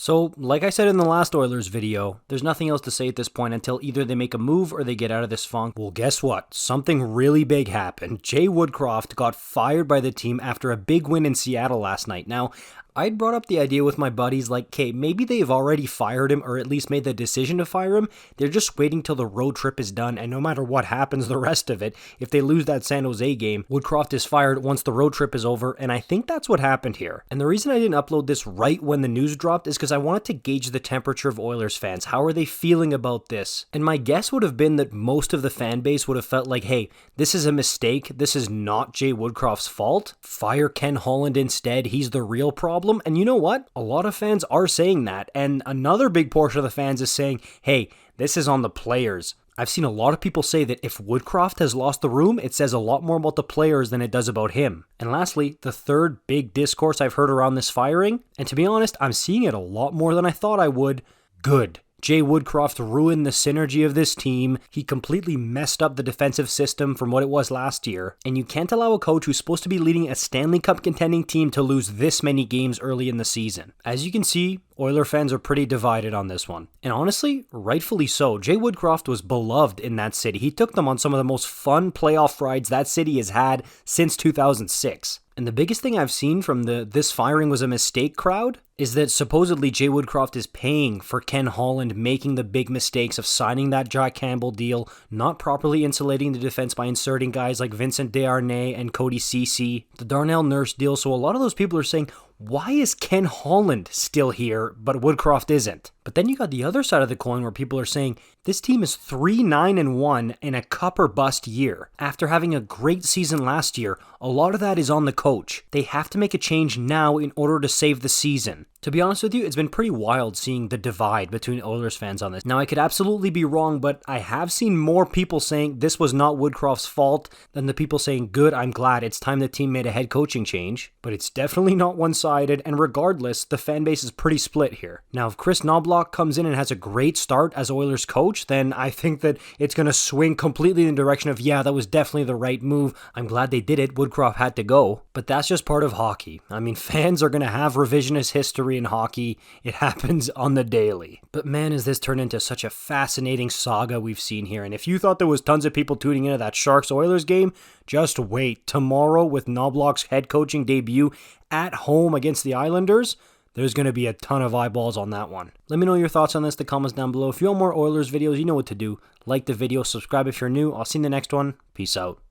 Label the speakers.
Speaker 1: So, like I said in the last Oilers video, there's nothing else to say at this point until either they make a move or they get out of this funk. Well, guess what? Something really big happened. Jay Woodcroft got fired by the team after a big win in Seattle last night. Now, I'd brought up the idea with my buddies like, okay, maybe they've already fired him or at least made the decision to fire him. They're just waiting till the road trip is done, and no matter what happens the rest of it, if they lose that San Jose game, Woodcroft is fired once the road trip is over, and I think that's what happened here. And the reason I didn't upload this right when the news dropped is because I wanted to gauge the temperature of Oilers fans. How are they feeling about this? And my guess would have been that most of the fan base would have felt like, hey, this is a mistake. This is not Jay Woodcroft's fault. Fire Ken Holland instead. He's the real problem. And you know what? A lot of fans are saying that. And another big portion of the fans is saying, hey, this is on the players. I've seen a lot of people say that if Woodcroft has lost the room, it says a lot more about the players than it does about him. And lastly, the third big discourse I've heard around this firing, and to be honest, I'm seeing it a lot more than I thought I would. Good. Jay Woodcroft ruined the synergy of this team. He completely messed up the defensive system from what it was last year. And you can't allow a coach who's supposed to be leading a Stanley Cup contending team to lose this many games early in the season. As you can see, Oiler fans are pretty divided on this one. And honestly, rightfully so. Jay Woodcroft was beloved in that city. He took them on some of the most fun playoff rides that city has had since 2006. And the biggest thing I've seen from the "this firing was a mistake" crowd is that supposedly Jay Woodcroft is paying for Ken Holland making the big mistakes of signing that Jack Campbell deal, not properly insulating the defense by inserting guys like Vincent Desharnais and Cody Ceci, the Darnell Nurse deal. So a lot of those people are saying, why is Ken Holland still here, but Woodcroft isn't? But then you got the other side of the coin where people are saying, this team is 3-9-1 in a cup or bust year. After having a great season last year, a lot of that is on the coach. They have to make a change now in order to save the season. To be honest with you, it's been pretty wild seeing the divide between Oilers fans on this. Now, I could absolutely be wrong, but I have seen more people saying this was not Woodcroft's fault than the people saying, good, I'm glad, it's time the team made a head coaching change. But it's definitely not one-sided, and regardless, the fan base is pretty split here. Now, if Kris knoblauch comes in and has a great start as Oilers coach, then I think that it's going to swing completely in the direction of, yeah, that was definitely the right move. I'm glad they did it. Woodcroft had to go. But that's just part of hockey. I mean, fans are going to have revisionist history in hockey. It happens on the daily. But man, has this turned into such a fascinating saga we've seen here. And if you thought there was tons of people tuning into that Sharks-Oilers game, just wait. Tomorrow, with knoblauch's head coaching debut at home against the Islanders, there's going to be a ton of eyeballs on that one. Let me know your thoughts on this in the comments down below. If you want more Oilers videos, you know what to do. Like the video, subscribe if you're new. I'll see you in the next one. Peace out.